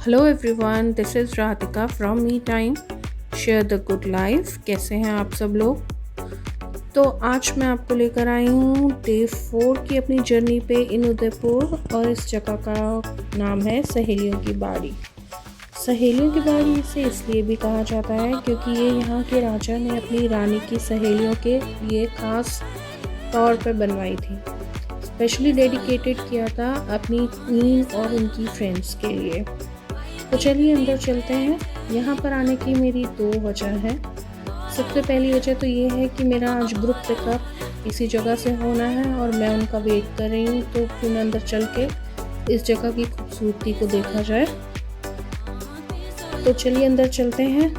Hello everyone, this is Radhika from me time share the good life. कैसे हैं आप सब लोग। तो आज मैं आपको लेकर आई हूँ डे 4 की अपनी जर्नी पे इन उदयपुर, और इस जगह का नाम है सहेलियों की बाड़ी। सहेलियों की बाड़ी इसे इसलिए भी कहा जाता है क्योंकि ये यहाँ के राजा ने अपनी रानी की सहेलियों के लिए ख़ास तौर पर बनवाई थी। स्पेशली डेडिकेटेड किया था अपनी क्वीन और उनकी फ्रेंड्स के लिए। तो चलिए अंदर चलते हैं। यहाँ पर आने की मेरी 2 वजह है। सबसे पहली वजह तो ये है कि मेरा आज ग्रुप पिकअप इसी जगह से होना है और मैं उनका वेट कर रही हूँ, तो क्यों ना अंदर चल के इस जगह की खूबसूरती को देखा जाए। तो चलिए अंदर चलते हैं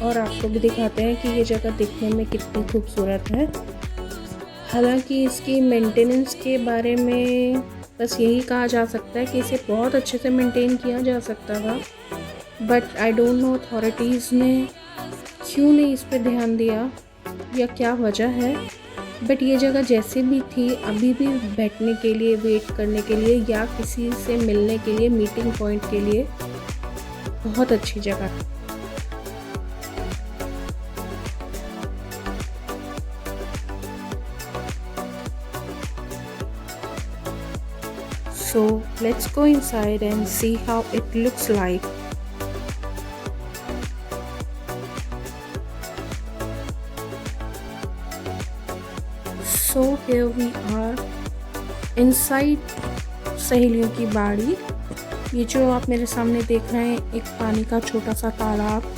और आपको भी दिखाते हैं कि ये जगह दिखने में कितनी खूबसूरत है। हालांकि इसकी मेंटेनेंस के बारे में बस यही कहा जा सकता है कि इसे बहुत अच्छे से मेंटेन किया जा सकता था, but I don't know authorities ने क्यों नहीं इस पर ध्यान दिया या क्या वजह है। बट ये जगह जैसे भी थी, अभी भी बैठने के लिए, वेट करने के लिए या किसी से मिलने के लिए, मीटिंग पॉइंट के लिए बहुत अच्छी जगह है। So let's go inside and see how it looks like. So here we are inside सहेलियों की बाड़ी। ये जो आप मेरे सामने देख रहे हैं, एक पानी का छोटा सा तालाब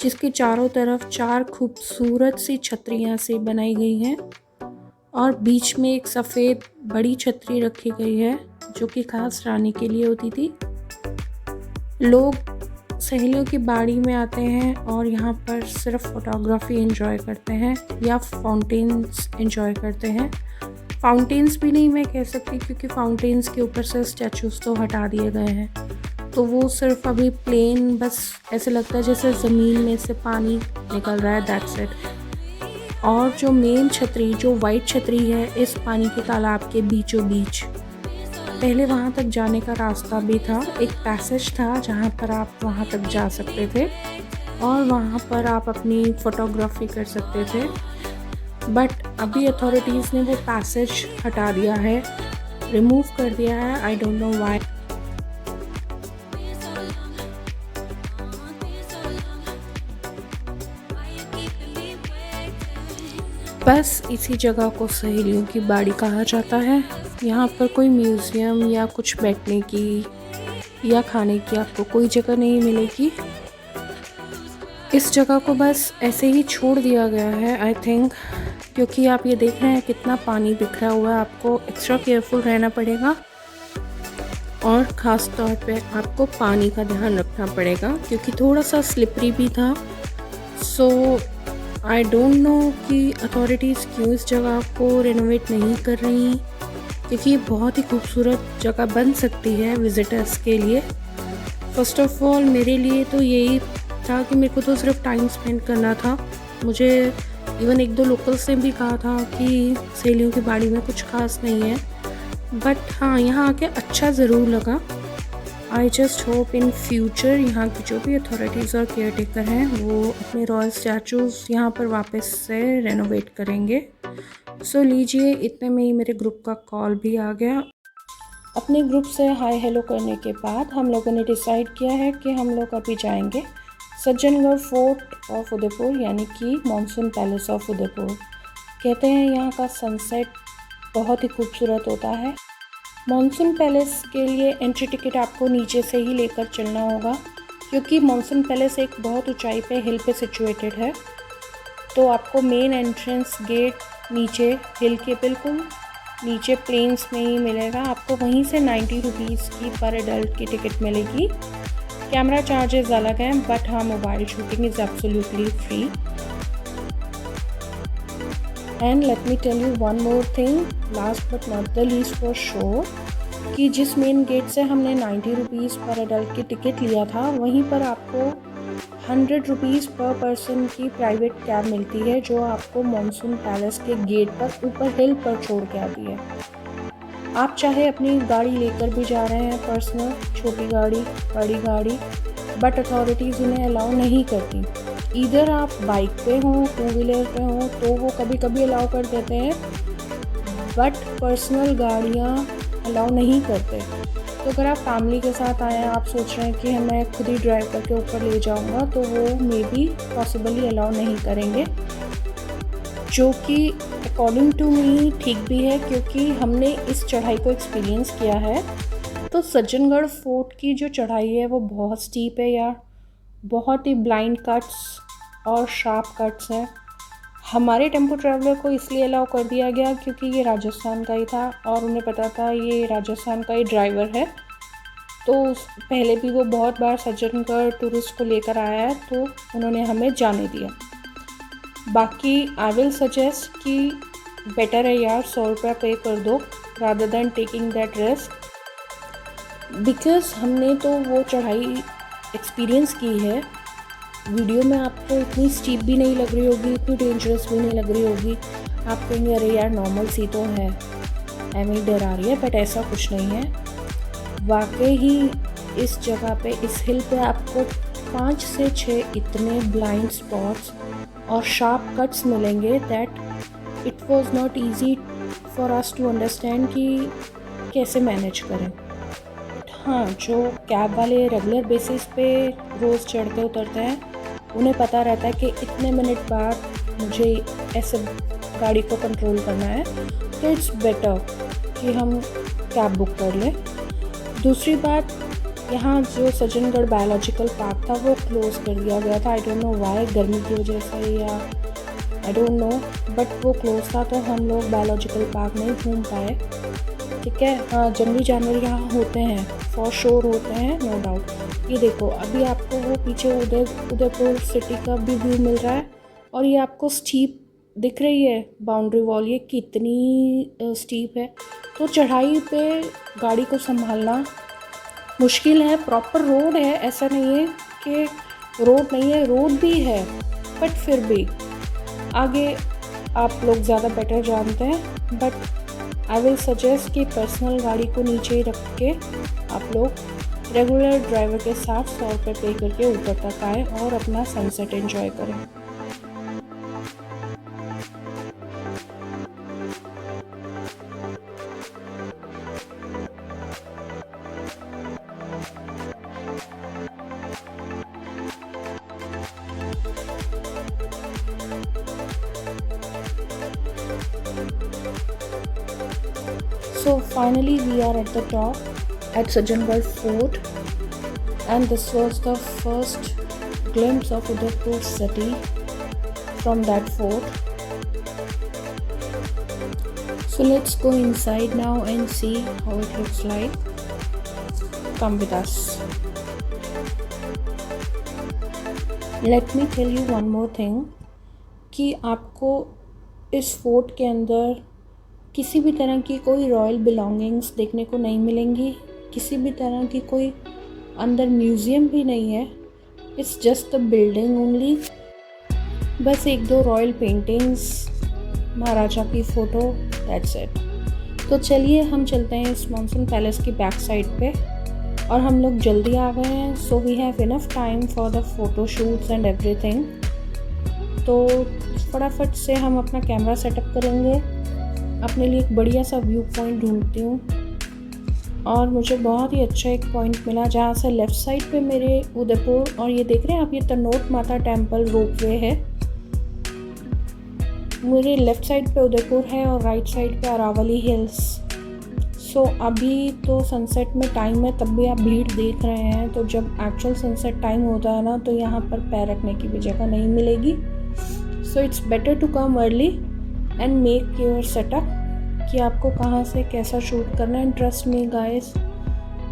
जिसके चारों तरफ 4 खूबसूरत सी छतरियाँ से बनाई गई हैं और बीच में एक सफ़ेद बड़ी छतरी रखी गई है जो कि खास रानी के लिए होती थी। लोग सहेलियों की बाड़ी में आते हैं और यहाँ पर सिर्फ फोटोग्राफी एंजॉय करते हैं या फाउंटेन्स एंजॉय करते हैं। फाउंटेन्स भी नहीं मैं कह सकती, क्योंकि फाउंटेन्स के ऊपर से स्टैचूज़ तो हटा दिए गए हैं, तो वो सिर्फ अभी प्लेन, बस ऐसे लगता है जैसे ज़मीन में से पानी निकल रहा है, दैट्स इट। और जो मेन छतरी, जो वाइट छतरी है, इस पानी के तालाब के बीचों बीच। पहले वहाँ तक जाने का रास्ता भी था, एक पैसेज था जहाँ पर आप वहाँ तक जा सकते थे और वहाँ पर आप अपनी फ़ोटोग्राफी कर सकते थे। बट अभी अथॉरिटीज़ ने वो पैसेज हटा दिया है, रिमूव कर दिया है। I don't know why. बस इसी जगह को सहेलियों की बाड़ी कहा जाता है। यहाँ पर कोई म्यूज़ियम या कुछ बैठने की या खाने की आपको कोई जगह नहीं मिलेगी। इस जगह को बस ऐसे ही छोड़ दिया गया है, आई थिंक, क्योंकि आप ये देख रहे हैं कितना पानी बिखरा हुआ है। आपको एक्स्ट्रा केयरफुल रहना पड़ेगा और ख़ास तौर पे आपको पानी का ध्यान रखना पड़ेगा क्योंकि थोड़ा सा स्लिपरी भी था। सो आई डोंट नो कि अथॉरिटीज़ क्यों इस जगह को रेनोवेट नहीं कर रही, क्योंकि ये बहुत ही खूबसूरत जगह बन सकती है विज़िटर्स के लिए। फ़र्स्ट ऑफ़ ऑल मेरे लिए तो यही था कि मेरे को तो सिर्फ टाइम स्पेंड करना था। मुझे इवन 1-2 लोकल्स ने भी कहा था कि सहेलियों की बाड़ी में कुछ खास नहीं है, बट हाँ, यहाँ आके अच्छा ज़रूर लगा। I just hope in future यहाँ की जो भी अथॉरिटीज़ और केयर टेकर हैं वो अपने रॉयल स्टैचूज़ यहाँ पर वापस से रेनोवेट करेंगे। सो लीजिए, इतने में ही मेरे ग्रुप का कॉल भी आ गया। अपने ग्रुप से हाय हेलो करने के बाद हम लोगों ने डिसाइड किया है कि हम लोग अभी जाएंगे सज्जनगढ़ फोर्ट ऑफ उदयपुर, यानी कि मानसून पैलेस ऑफ उदयपुर। कहते हैं यहाँ का सनसेट बहुत ही खूबसूरत होता है। मानसून पैलेस के लिए एंट्री टिकट आपको नीचे से ही लेकर चलना होगा, क्योंकि मानसून पैलेस एक बहुत ऊंचाई पे, हिल पे सिचुएटेड है। तो आपको मेन एंट्रेंस गेट नीचे हिल के बिल्कुल नीचे प्लेन्स में ही मिलेगा। आपको वहीं से 90 रुपीज़ की पर एडल्ट की टिकट मिलेगी। कैमरा चार्जेस अलग हैं, बट हाँ, mobile shooting is absolutely free. And let me tell you one more thing, last but not the least for sure, कि जिस मेन गेट से हमने 90 रुपीज़ पर एडल्ट की टिकट लिया था, वहीं पर आपको 100 रुपीज़ पर पर्सन की प्राइवेट कैब मिलती है, जो आपको मानसून पैलेस के गेट पर ऊपर हिल पर छोड़ के आती है। आप चाहे अपनी गाड़ी लेकर भी जा रहे हैं, पर्सनल, छोटी गाड़ी, बड़ी गाड़ी, बट अथॉरिटीज़ उन्हें अलाउ नहीं करती। इधर आप बाइक पे हों, टू व्हीलर पे हों तो वो कभी कभी अलाउ कर देते हैं, बट पर्सनल गाड़ियाँ अलाउ नहीं करते। तो अगर आप फैमिली के साथ आए हैं, आप सोच रहे हैं कि मैं खुद ही ड्राइव करके ऊपर ले जाऊंगा, तो वो मे बी पॉसिबली अलाउ नहीं करेंगे, जो कि अकॉर्डिंग टू मी ठीक भी है, क्योंकि हमने इस चढ़ाई को एक्सपीरियंस किया है। तो सज्जनगढ़ फोर्ट की जो चढ़ाई है वो बहुत स्टीप है यार, बहुत ही ब्लाइंड कट्स और शार्प कट्स हैं। हमारे टेम्पो ट्रैवलर को इसलिए अलाउ कर दिया गया क्योंकि ये राजस्थान का ही था और उन्हें पता था ये राजस्थान का ही ड्राइवर है। तो पहले भी वो बहुत बार सज्जनगढ़ टूरिस्ट को लेकर आया है, तो उन्होंने हमें जाने दिया। बाकी आई विल सजेस्ट कि बेटर है यार 100 रुपया पे कर दो rather than taking that risk, because हमने तो वो चढ़ाई एक्सपीरियंस की है। वीडियो में आपको इतनी स्टीप भी नहीं लग रही होगी, इतनी डेंजरस भी नहीं लग रही होगी। आप कहेंगे अरे यार नॉर्मल सी तो है, हमें डर आ रही है, बट ऐसा कुछ नहीं है। वाकई ही इस जगह पे, इस हिल पे आपको 5 से 6 इतने ब्लाइंड स्पॉट्स और शार्प कट्स मिलेंगे that it was not easy for us to understand कि कैसे मैनेज करें। हाँ, जो कैब वाले रेगुलर बेसिस पे रोज़ चढ़ते उतरते हैं, उन्हें पता रहता है कि इतने मिनट बाद मुझे ऐसे गाड़ी को कंट्रोल करना है, तो इट्स बेटर कि हम कैब बुक कर लें। दूसरी बात, यहाँ जो सज्जनगढ़ बायोलॉजिकल पार्क था वो क्लोज़ कर दिया गया था। आई डोंट नो व्हाई, गर्मी की वजह से या आई डोंट नो, बट वो क्लोज था तो हम लोग बायोलॉजिकल पार्क नहीं घूम पाए। ठीक है, हाँ, जंगली जानवर यहाँ होते हैं, फॉर श्योर होते हैं, नो डाउट। ये देखो, अभी आपको वो पीछे उदयपुर सिटी का भी व्यू मिल रहा है और ये आपको स्टीप दिख रही है बाउंड्री वॉल, ये कितनी स्टीप है। तो चढ़ाई पे गाड़ी को संभालना मुश्किल है। प्रॉपर रोड है, ऐसा नहीं है कि रोड नहीं है, रोड भी है, बट फिर भी आगे आप लोग ज़्यादा बेटर जानते हैं। बट आई विल सजेस्ट कि पर्सनल गाड़ी को नीचे ही रख के आप लोग रेगुलर ड्राइवर के साथ 100 रुपये पे करके ऊपर तक आए और अपना सनसेट एंजॉय करें। So finally we are at the top at Sajjangarh Fort, and this was the first glimpse of Udaipur city from that fort. So let's go inside now and see how it looks like. Come with us. Let me tell you one more thing कि आपको इस fort के अंदर किसी भी तरह की कोई रॉयल बिलोंगिंग्स देखने को नहीं मिलेंगी, किसी भी तरह की कोई अंदर म्यूज़ियम भी नहीं है। It's just the building only, बस 1-2 रॉयल पेंटिंग्स, महाराजा की फ़ोटो, दैट्स इट। तो चलिए हम चलते हैं इस मॉनसून पैलेस की बैक साइड पे, और हम लोग जल्दी आ गए हैं, so we have enough time for the photo shoots and everything. तो फटाफट से हम अपना कैमरा सेटअप करेंगे। अपने लिए एक बढ़िया सा व्यू पॉइंट ढूंढती हूँ, और मुझे बहुत ही अच्छा एक पॉइंट मिला जहाँ से लेफ़्ट साइड पे मेरे उदयपुर, और ये देख रहे हैं आप, ये तनोट माता टेम्पल रोपवे है। मेरे लेफ़्ट साइड पे उदयपुर है और राइट साइड पे अरावली हिल्स। सो अभी तो सनसेट में टाइम है, तब भी आप भीड़ देख रहे हैं। तो जब एक्चुअल सनसेट टाइम होता है ना, तो यहाँ पर पैर रखने की भी जगह नहीं मिलेगी। So it's better to come early and make your setup कि आपको कहाँ से कैसा शूट करना है। And trust me guys,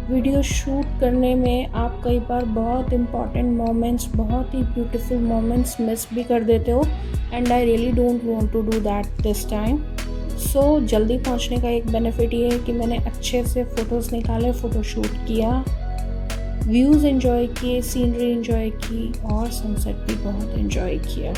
video shoot करने में आप कई बार बहुत इम्पॉर्टेंट मोमेंट्स, बहुत ही ब्यूटीफुल मोमेंट्स मिस भी कर देते हो, and I really don't want to do that this time. So जल्दी पहुंचने का एक बेनिफिट ये है कि मैंने अच्छे से फ़ोटोज़ निकाले, फ़ोटो शूट किया, व्यूज़ एंजॉय किए, सीनरी एंजॉय की, और सनसेट भी बहुत एंजॉय किया।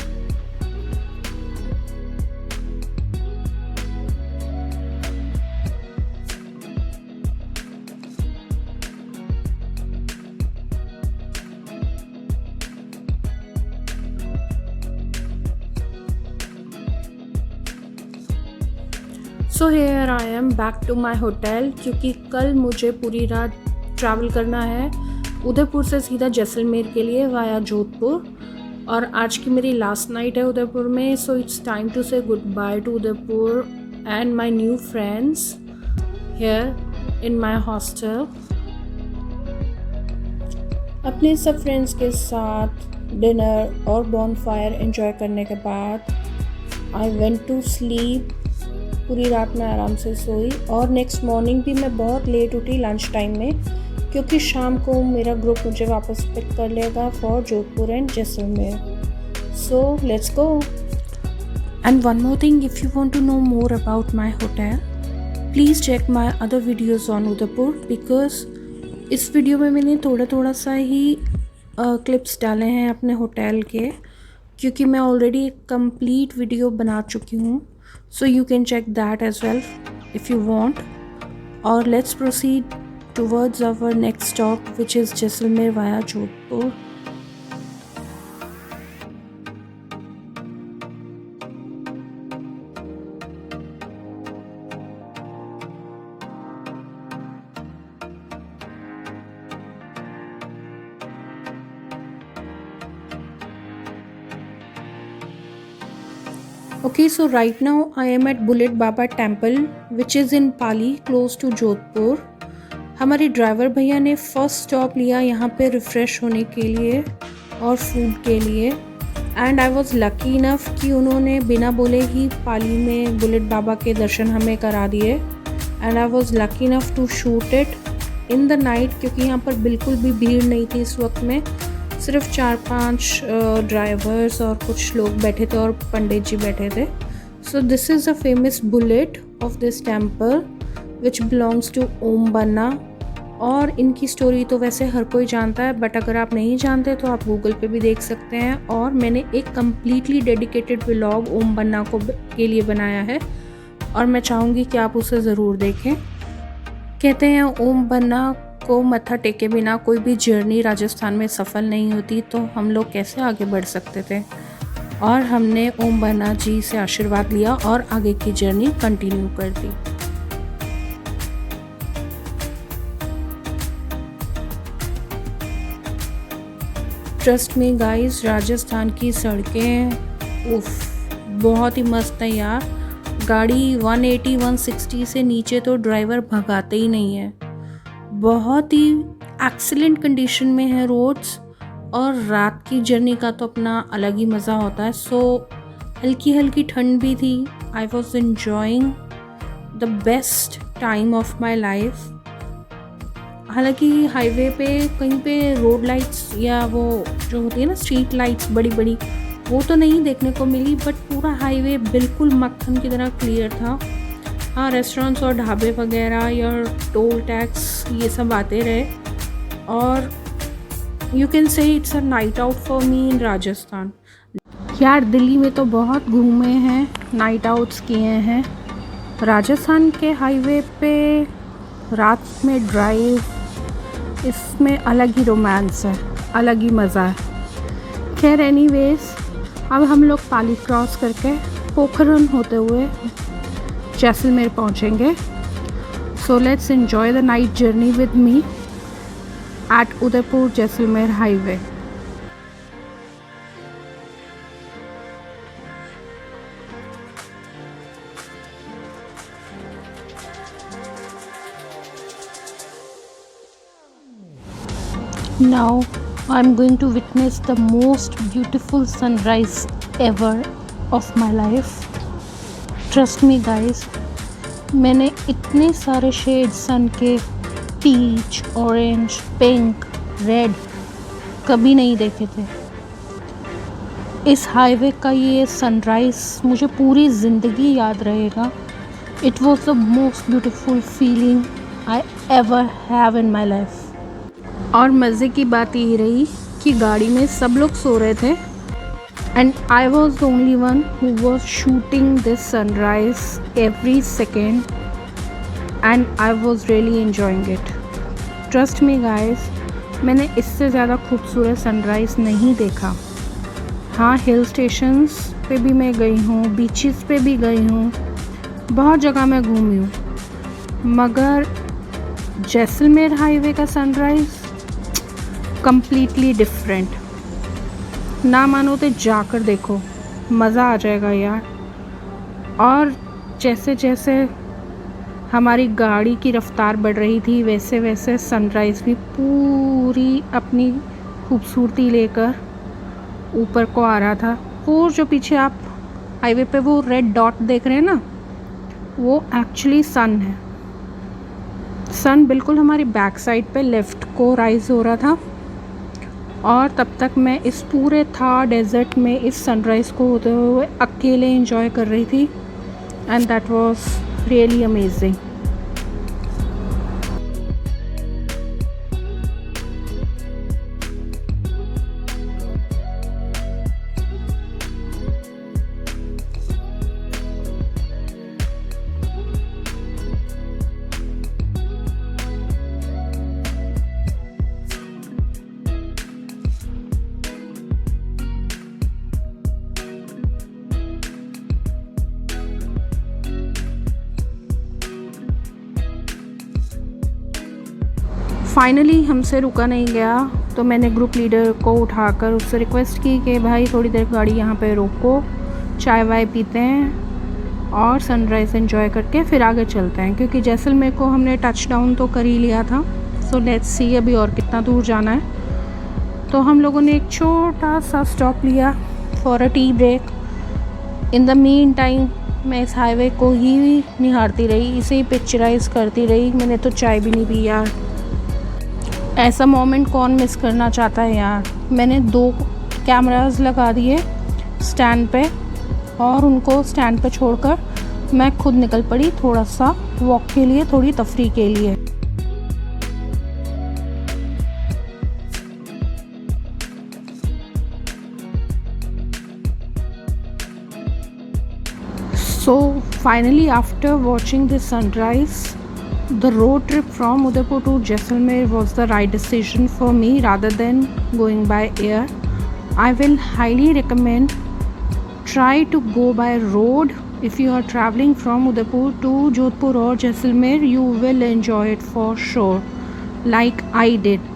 So here I am back to my hotel, क्योंकि कल मुझे पूरी रात ट्रैवल करना है उदयपुर से सीधा जैसलमेर के लिए वाया जोधपुर, और आज की मेरी लास्ट नाइट है उदयपुर में। सो इट्स टाइम टू से good by two Udaipur and my new friends here in my hostel. अपने सब फ्रेंड्स के साथ डिनर और बॉनफायर एंजॉय करने के बाद आई वेंट टू स्लीप। पूरी रात में आराम से सोई और नेक्स्ट मॉर्निंग भी मैं बहुत लेट उठी लंच टाइम में, क्योंकि शाम को मेरा ग्रुप मुझे वापस पिक कर लेगा for Jodhpur and Jaisalmer. So let's go. And one more thing, if you want to know more about my hotel, please check my other videos on Udaipur, because इस वीडियो में मैंने थोड़ा सा ही क्लिप्स डाले हैं अपने होटल के, क्योंकि मैं ऑलरेडी एक कंप्लीट वीडियो बना चुकी हूँ। So you can check that as well if you want. और let's proceed towards our next stop which is Jaisalmer via Jodhpur. Okay, so right now I am at Bullet Baba Temple which is in Pali close to Jodhpur। हमारे driver भैया ने first stop लिया यहाँ पे refresh होने के लिए और फूड के लिए, and I was lucky enough कि उन्होंने बिना बोले ही पाली में बुलेट बाबा के दर्शन हमें करा दिए। And I was lucky enough to shoot it in the night, क्योंकि यहाँ पर बिल्कुल भी भीड़ नहीं थी इस वक्त में। सिर्फ 4-5 ड्राइवर्स और कुछ लोग बैठे थे और पंडित जी बैठे थे। So this is a famous bullet of this temple which belongs to Om Banna. और इनकी स्टोरी तो वैसे हर कोई जानता है, बट अगर आप नहीं जानते तो आप गूगल पे भी देख सकते हैं। और मैंने एक कम्प्लीटली डेडिकेटेड व्लॉग ओम बन्ना के लिए बनाया है और मैं चाहूँगी कि आप उसे ज़रूर देखें। कहते हैं ओम बन्ना को मत्था टेके बिना कोई भी जर्नी राजस्थान में सफल नहीं होती, तो हम लोग कैसे आगे बढ़ सकते थे। और हमने ओम बन्ना जी से आशीर्वाद लिया और आगे की जर्नी कंटिन्यू कर दी। ट्रस्ट मी गाइस, राजस्थान की सड़कें उफ बहुत ही मस्त है यार। गाड़ी 180-160 से नीचे तो ड्राइवर भगाते ही नहीं है। बहुत ही एक्सीलेंट कंडीशन में है रोड्स, और रात की जर्नी का तो अपना अलग ही मज़ा होता है। सो हल्की हल्की ठंड भी थी। I was enjoying the best time of my life. हालांकि हाईवे पे कहीं पे रोड लाइट्स या वो जो होती है ना स्ट्रीट लाइट्स बड़ी बड़ी, वो तो नहीं देखने को मिली, बट पूरा हाईवे बिल्कुल मक्खन की तरह क्लियर था। हाँ, रेस्टोरेंट्स और ढाबे वगैरह या टोल टैक्स ये सब आते रहे, और you can say it's a night out for me in Rajasthan. यार दिल्ली में तो बहुत घूमे हैं, नाइट आउट्स किए हैं। राजस्थान के हाईवे पे रात में ड्राइव, इसमें अलग ही रोमांस है, अलग ही मज़ा है। खैर एनीवेज, अब हम लोग पाली क्रॉस करके पोखरन होते हुए जैसलमेर पहुंचेंगे। So let's enjoy the night journey with me at Udaipur Jaisalmer highway. Now I'm going to witness the most beautiful sunrise ever of my life. Trust me guys, मैंने इतने सारे शेड सन के पीच, ऑरेंज, पिंक, रेड कभी नहीं देखे थे। इस highway का ये सनराइज़ मुझे पूरी ज़िंदगी याद रहेगा। It was the most beautiful feeling I ever have in my life. और मज़े की बात यही रही कि गाड़ी में सब लोग सो रहे थे, and I was the only one who was shooting this sunrise every second, and I was really enjoying it. Trust me guys, मैंने इससे ज़्यादा खूबसूरत सनराइज़ नहीं देखा। हाँ, हिल स्टेशंस पे भी मैं गई हूँ, बीचेस पे भी गई हूँ, बहुत जगह मैं घूमी हूँ, मगर जैसलमेर हाईवे का सनराइज़ कम्प्लीटली डिफरेंट। ना मानो तो जाकर देखो, मज़ा आ जाएगा यार। और जैसे जैसे हमारी गाड़ी की रफ़्तार बढ़ रही थी, वैसे वैसे सनराइज़ भी पूरी अपनी खूबसूरती लेकर ऊपर को आ रहा था। वो जो पीछे आप हाईवे पे वो रेड डॉट देख रहे हैं ना, वो एक्चुअली सन है। सन बिल्कुल हमारी बैक साइड पे लेफ़्ट को राइज़ हो रहा था, और तब तक मैं इस पूरे थार डेज़र्ट में इस सनराइज़ को होते हुए अकेले एंजॉय कर रही थी, and that was really amazing. Finally हमसे रुका नहीं गया, तो मैंने ग्रुप लीडर को उठाकर उससे रिक्वेस्ट की कि भाई थोड़ी देर गाड़ी यहाँ पे रोको, चाय वाय पीते हैं और सनराइज़ एंजॉय करके फिर आगे चलते हैं, क्योंकि जैसलमेर को हमने टच डाउन तो कर ही लिया था। सो लेट्स सी अभी और कितना दूर जाना है। तो हम लोगों ने एक छोटा सा स्टॉप लिया for a tea break. In the mean time मैं इस हाईवे को ही निहारती रही, इसे ही पिक्चराइज़ करती रही। मैंने तो चाय भी नहीं पी यार। ऐसा मोमेंट कौन मिस करना चाहता है यार। मैंने 2 कैमरास लगा दिए स्टैंड पे, और उनको स्टैंड पे छोड़कर मैं खुद निकल पड़ी थोड़ा सा वॉक के लिए, थोड़ी तफरीह के लिए। So finally, after watching the sunrise, the road trip from Udaipur to Jaisalmer was the right decision for me rather than going by air. I will highly recommend try to go by road. If you are traveling from Udaipur to Jodhpur or Jaisalmer, you will enjoy it for sure, like I did.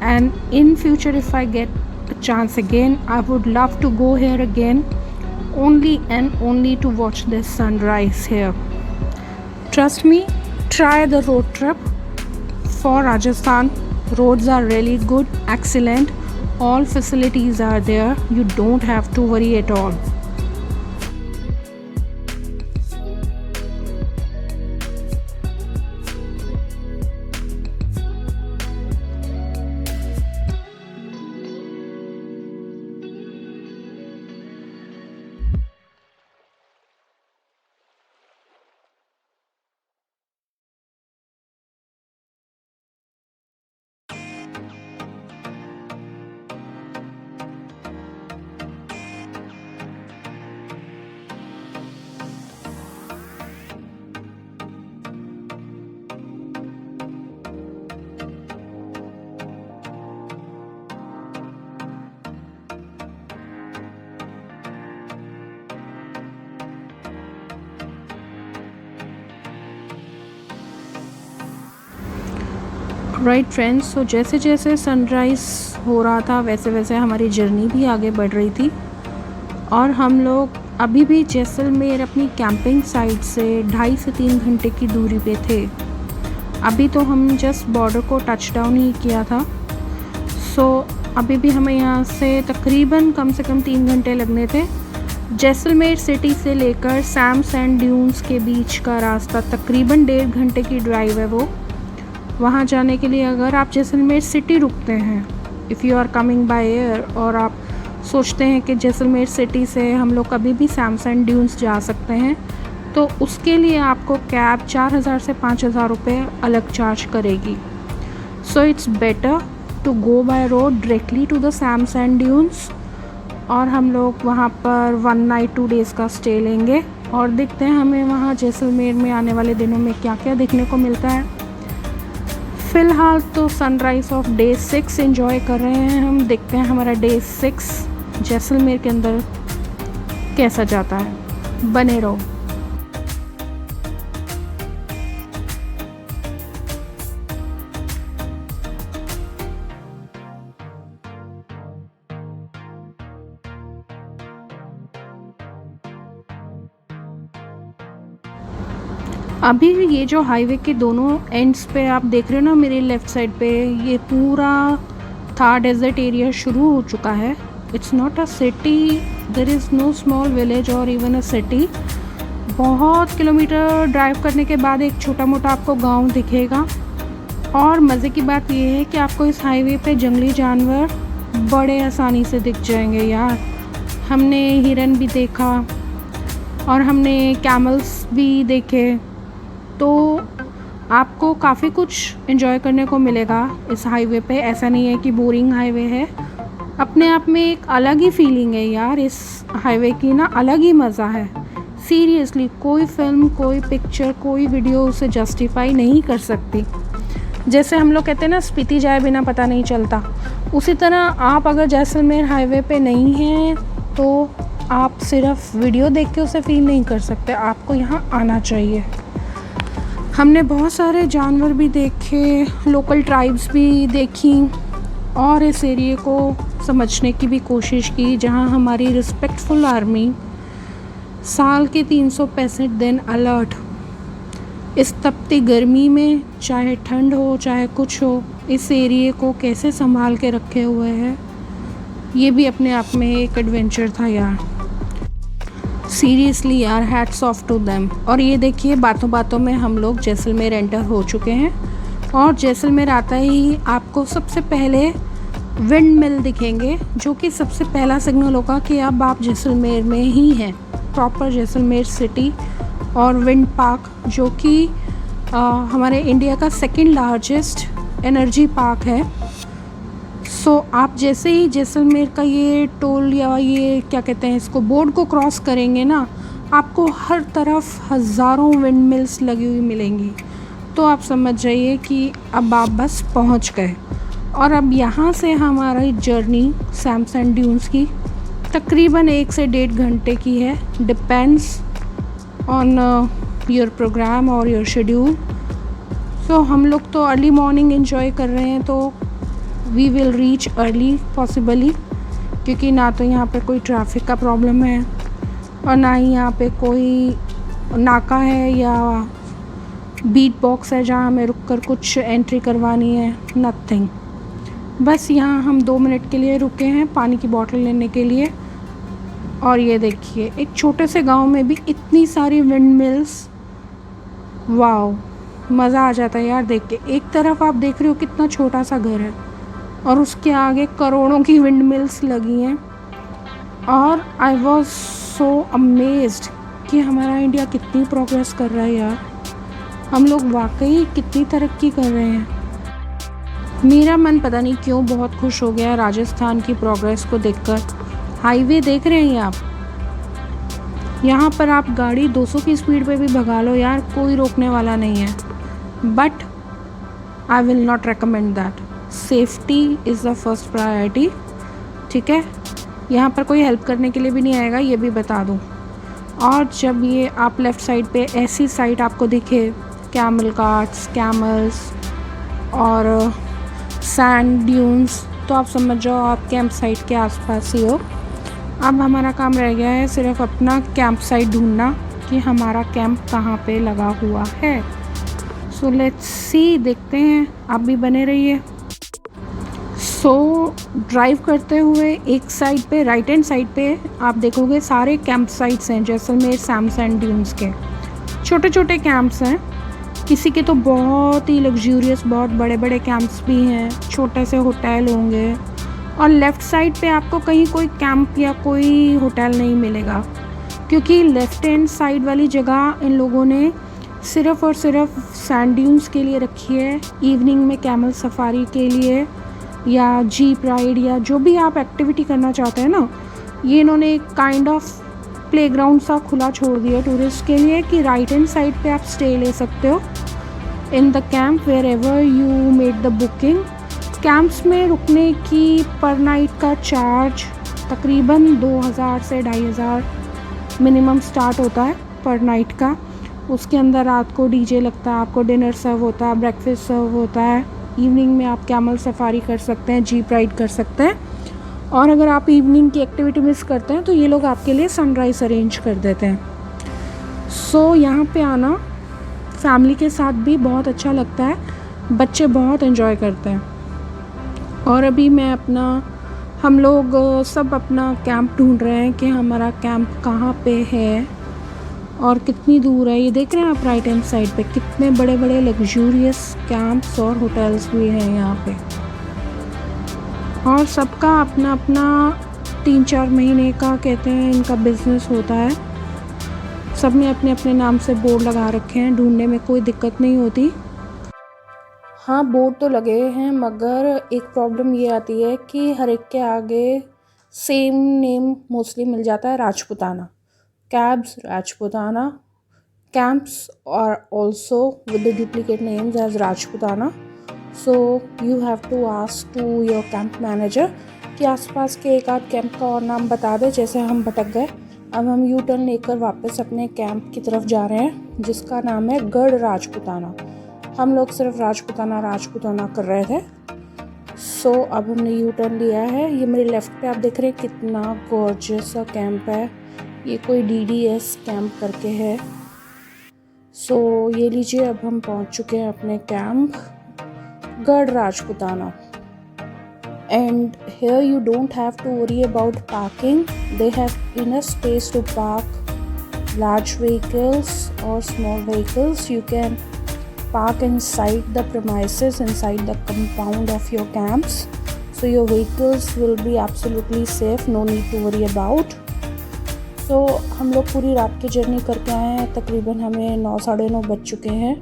And in future, if I get a chance again, I would love to go here again, only and only to watch this sunrise here. Trust me, try the road trip for Rajasthan. Roads are really good, excellent. All facilities are there. You don't have to worry at all. Right friends, so जैसे जैसे sunrise हो रहा था वैसे वैसे हमारी journey भी आगे बढ़ रही थी, और हम लोग अभी भी जैसलमेर अपनी कैंपिंग साइट से 2.5 से 3 घंटे की दूरी पे थे। अभी तो हम जस्ट बॉर्डर को टच डाउन ही किया था। सो अभी भी हमें यहाँ से तकरीबन कम से कम 3 घंटे लगने थे। जैसलमेर सिटी से लेकर सैम सैंड ड्यून्स के बीच का रास्ता तकरीबन 1.5 घंटे की ड्राइव है वो। वहाँ जाने के लिए अगर आप जैसलमेर सिटी रुकते हैं, if you are coming by air, और आप सोचते हैं कि जैसलमेर सिटी से हम लोग कभी भी सैम सैंड ड्यून्स जा सकते हैं, तो उसके लिए आपको कैब 4,000 से 5,000 रुपये अलग चार्ज करेगी। So it's better to go by road directly to the Sam sand dunes. और हम लोग वहाँ पर 1 नाइट 2 डेज़ का स्टे लेंगे, और देखते हैं हमें वहाँ जैसलमेर में आने वाले दिनों में क्या क्या देखने को मिलता है। फ़िलहाल तो सनराइज़ ऑफ डे 6 एंजॉय कर रहे हैं हम। देखते हैं हमारा डे 6 जैसलमेर के अंदर कैसा जाता है। बने रहो। अभी ये जो हाईवे के दोनों एंड्स पे आप देख रहे हो ना, मेरे लेफ़्ट साइड पे ये पूरा थार डेजर्ट एरिया शुरू हो चुका है। It's not a city, there is no small village और इवन अ सिटी। बहुत किलोमीटर ड्राइव करने के बाद एक छोटा मोटा आपको गांव दिखेगा। और मज़े की बात ये है कि आपको इस हाईवे पे जंगली जानवर बड़े आसानी से दिख जाएंगे यार। हमने हिरन भी देखा और हमने कैमल्स भी देखे, तो आपको काफ़ी कुछ एंजॉय करने को मिलेगा इस हाईवे पे। ऐसा नहीं है कि बोरिंग हाईवे है, अपने आप में एक अलग ही फीलिंग है यार। इस हाईवे की ना अलग ही मज़ा है। सीरियसली कोई फिल्म, कोई पिक्चर, कोई वीडियो उसे जस्टिफाई नहीं कर सकती। जैसे हम लोग कहते हैं ना, स्पीति जाए बिना पता नहीं चलता, उसी तरह आप अगर जैसलमेर हाईवे पे नहीं हैं तो आप सिर्फ वीडियो देख के उसे फील नहीं कर सकते, आपको यहाँ आना चाहिए। हमने बहुत सारे जानवर भी देखे, लोकल ट्राइब्स भी देखी और इस एरिए को समझने की भी कोशिश की, जहाँ हमारी रिस्पेक्टफुल आर्मी साल के 365 दिन अलर्ट, इस तपती गर्मी में, चाहे ठंड हो चाहे कुछ हो, इस एरिए को कैसे संभाल के रखे हुए हैं। ये भी अपने आप में एक एडवेंचर था यार। सीरियसली यार, हैट्स ऑफ टू देम। और ये देखिए, बातों बातों में हम लोग जैसलमेर एंटर हो चुके हैं। और जैसलमेर आता ही आपको सबसे पहले विंड मिल दिखेंगे, जो कि सबसे पहला सिग्नल होगा कि अब आप जैसलमेर में ही हैं, प्रॉपर जैसलमेर सिटी। और विंड पार्क, जो कि हमारे इंडिया का सेकंड लार्जेस्ट एनर्जी पार्क है। सो आप जैसे ही जैसलमेर का ये टोल या ये क्या कहते हैं इसको, बोर्ड को क्रॉस करेंगे ना, आपको हर तरफ हज़ारों विंड मिल्स लगी हुई मिलेंगी। तो आप समझ जाइए कि अब आप बस पहुंच गए। और अब यहाँ से हमारी जर्नी सैम सैंड ड्यून्स की तकरीबन 1 से 1.5 घंटे की है, डिपेंड्स ऑन योर प्रोग्राम और योर शेड्यूल। सो हम लोग तो अर्ली मॉर्निंग एंजॉय कर रहे हैं, तो we will reach early possibly, क्योंकि ना तो यहाँ पे कोई ट्रैफिक का प्रॉब्लम है और ना ही यहाँ पे कोई नाका है या बीट बॉक्स है जहाँ हमें रुक कर कुछ एंट्री करवानी है, नथिंग। बस यहाँ हम 2 मिनट के लिए रुके हैं पानी की बोतल लेने के लिए। और ये देखिए, एक छोटे से गांव में भी इतनी सारी विंड मिल्स, वाओ, मज़ा आ जाता है यार देख के। एक तरफ आप देख रहे हो कितना छोटा सा घर है और उसके आगे करोड़ों की विंड मिल्स लगी हैं। और आई वॉज सो अमेज्ड कि हमारा इंडिया कितनी प्रोग्रेस कर रहा है यार। हम लोग वाकई कितनी तरक्की कर रहे हैं। मेरा मन पता नहीं क्यों बहुत खुश हो गया राजस्थान की प्रोग्रेस को देखकर। हाईवे देख रहे हैं आप, यहाँ पर आप गाड़ी 200 की स्पीड पे भी भगा लो यार, कोई रोकने वाला नहीं है। But I will not recommend that. Safety is the first priority, ठीक है। यहाँ पर कोई हेल्प करने के लिए भी नहीं आएगा, ये भी बता दूँ। और जब ये आप लेफ़्ट साइड पे ऐसी साइड आपको दिखे, कैमल कार्ट्स, कैमल्स और सैंड ड्यून्स, तो आप समझ जाओ आप कैंप साइट के आसपास ही हो। अब हमारा काम रह गया है सिर्फ अपना कैंप साइट ढूंढना कि हमारा कैंप कहाँ पे लगा हुआ है। सो लेट्स सी, देखते हैं, आप भी बने रहिए। सो ड्राइव करते हुए एक साइड पे, राइट हैंड साइड पे आप देखोगे सारे कैंप साइट्स हैं जैसलमेर सैम सैंड ड्यून्स के। छोटे छोटे कैंप्स हैं, किसी के तो बहुत ही लग्जूरियस, बहुत बड़े बड़े कैंप्स भी हैं, छोटे से होटल होंगे। और लेफ़्ट साइड पे आपको कहीं कोई कैंप या कोई होटल नहीं मिलेगा, क्योंकि लेफ़्ट हैंड साइड वाली जगह इन लोगों ने सिर्फ़ और सिर्फ सैंड ड्यून्स के लिए रखी है। इवनिंग में कैमल सफारी के लिए या जीप राइड या जो भी आप एक्टिविटी करना चाहते हैं ना, ये इन्होंने एक काइंड ऑफ प्लेग्राउंड सा खुला छोड़ दिया टूरिस्ट के लिए कि राइट हैंड साइड पे आप स्टे ले सकते हो in the camp wherever you made the booking. Camps में रुकने की पर नाइट का चार्ज तकरीबन 2000 से 2500 मिनिमम स्टार्ट होता है पर नाइट का। उसके अंदर रात को डीजे लगता है, आपको डिनर सर्व होता है, ब्रेकफास्ट सर्व होता है। इवनिंग में आप कैमल सफारी कर सकते हैं, जीप राइड कर सकते हैं। और अगर आप इवनिंग की एक्टिविटी मिस करते हैं तो ये लोग आपके लिए सनराइज़ अरेंज कर देते हैं। सो यहाँ पे आना फैमिली के साथ भी बहुत अच्छा लगता है, बच्चे बहुत एंजॉय करते हैं। और अभी हम लोग सब अपना कैंप ढूंढ रहे हैं कि हमारा कैंप कहाँ पे है और कितनी दूर है। ये देख रहे हैं आप राइट हैंड साइड पे कितने बड़े बड़े लग्जूरियस कैंप्स और होटल्स भी हैं यहाँ पे। और सबका अपना अपना 3-4 महीने का कहते हैं इनका बिजनेस होता है। सब ने अपने अपने नाम से बोर्ड लगा रखे हैं, ढूंढने में कोई दिक्कत नहीं होती। हाँ, बोर्ड तो लगे हैं, मगर एक प्रॉब्लम ये आती है कि हर एक के आगे सेम नेम मोस्टली मिल जाता है, Rajputana. Cabs Rajputana. Camps are also with the duplicate names as Rajputana. So you have to ask to your camp manager कि आसपास के एक आध कैंप का और नाम बता दे। जैसे हम भटक गए, अब हम यू टर्न लेकर वापस अपने कैंप की तरफ जा रहे हैं जिसका नाम है गढ़ राजपूताना। हम लोग सिर्फ राजपूताना कर रहे थे। सो अब हमने यू टर्न लिया है। ये मेरे लेफ़्ट पे आप देख रहे हैं कितना गॉर्जियस सा कैंप है। ये कोई DDS कैंप करके है। सो ये लीजिए, अब हम पहुंच चुके हैं अपने camp Garh Rajputana. And here you don't have to worry about parking. They have enough space to park large vehicles और small vehicles. You can park inside the premises, inside the compound of your camps, so your vehicles will be absolutely safe, no need to worry about. So हम लोग पूरी रात की journey करके आए हैं, तकरीबन हमें 9 साढ़े 9 बज चुके हैं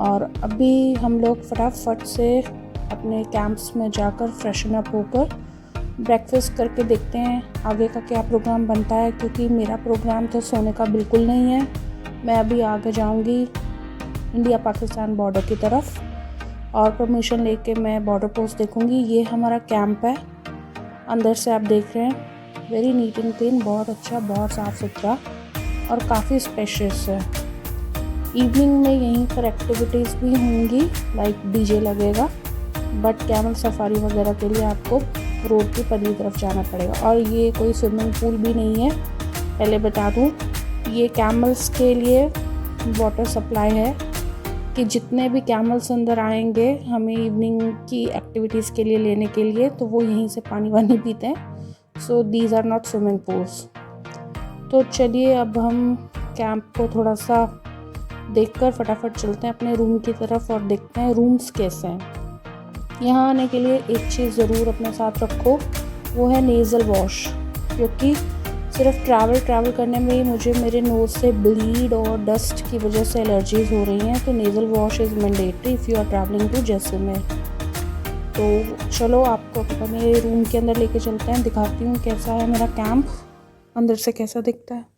और अभी हम लोग फटाफट से अपने कैंप्स में जाकर फ्रेशन अप होकर ब्रेकफास्ट करके देखते हैं आगे का क्या प्रोग्राम बनता है, क्योंकि मेरा प्रोग्राम तो सोने का बिल्कुल नहीं है। मैं अभी आगे जाऊंगी इंडिया पाकिस्तान बॉर्डर की तरफ और परमिशन लेके मैं बॉर्डर पोस्ट देखूंगी। ये हमारा कैंप है, अंदर से आप देख रहे हैं, वेरी नीट एंड क्लीन, बहुत अच्छा, बहुत साफ़ सुथरा और काफ़ी स्पेशियस है। इवनिंग में यहीं पर एक्टिविटीज़ भी होंगी, लाइक DJ लगेगा, बट कैमल सफारी वगैरह के लिए आपको रोड की पल्ली तरफ जाना पड़ेगा। और ये कोई स्विमिंग पूल भी नहीं है, पहले बता दूँ। ये कैमल्स के लिए वाटर सप्लाई है कि जितने भी कैमल्स अंदर आएंगे हमें इवनिंग की एक्टिविटीज़ के लिए लेने के लिए, तो वो यहीं से पानी पीते हैं। So these are not swimming pools. तो चलिए अब हम कैंप को थोड़ा सा देखकर फटाफट चलते हैं अपने रूम की तरफ और देखते हैं रूम्स कैसे हैं। यहाँ आने के लिए एक चीज़ ज़रूर अपने साथ रखो, वो है नेज़ल वॉश, क्योंकि सिर्फ ट्रैवल करने में ही मुझे मेरे नोज़ से ब्लीड और डस्ट की वजह से एलर्जीज़ हो रही हैं। तो nasal wash is mandatory if you are travelling to Jaisalmer. तो चलो आपको अपने रूम के अंदर लेके चलते हैं, दिखाती हूँ कैसा है मेरा कैंप, अंदर से कैसा दिखता है।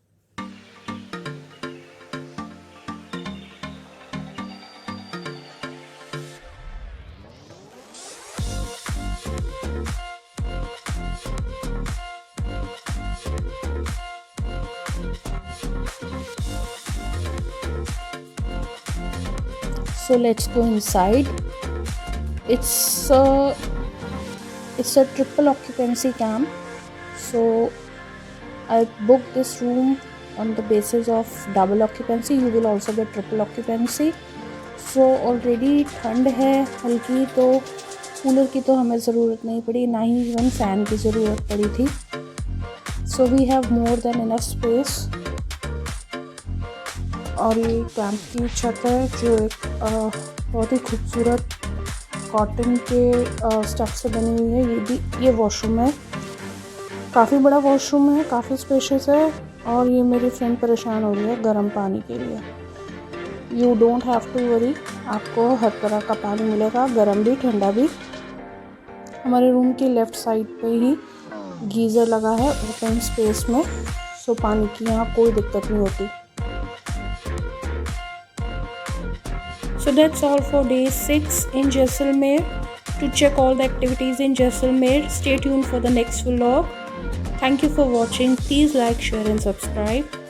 So let's go inside. It's a triple occupancy camp. So I booked this room on the basis of double occupancy. You will also get triple occupancy. So already ठंड है हल्की, तो कूलर की तो हमें ज़रूरत नहीं पड़ी, ना ही इवन फ़ैन की ज़रूरत पड़ी थी। So we have more than enough space. और ये कैंप की छत है जो एक बहुत ही खूबसूरत कॉटन के स्टफ़ से बनी हुई है। ये वॉशरूम है, काफ़ी बड़ा वॉशरूम है, काफ़ी स्पेशियस है। और ये मेरी फ्रेंड परेशान हो रही है गर्म पानी के लिए। You don't have to worry, आपको हर तरह का पानी मिलेगा, गर्म भी ठंडा भी। हमारे रूम की लेफ़्ट साइड पे ही गीज़र लगा है ओपन स्पेस में, सो पानी की यहाँ कोई दिक्कत नहीं होती। So that's all for day 6 in Jaisalmer. To check all the activities in Jaisalmer, stay tuned for the next vlog. Thank you for watching. Please like, share and subscribe.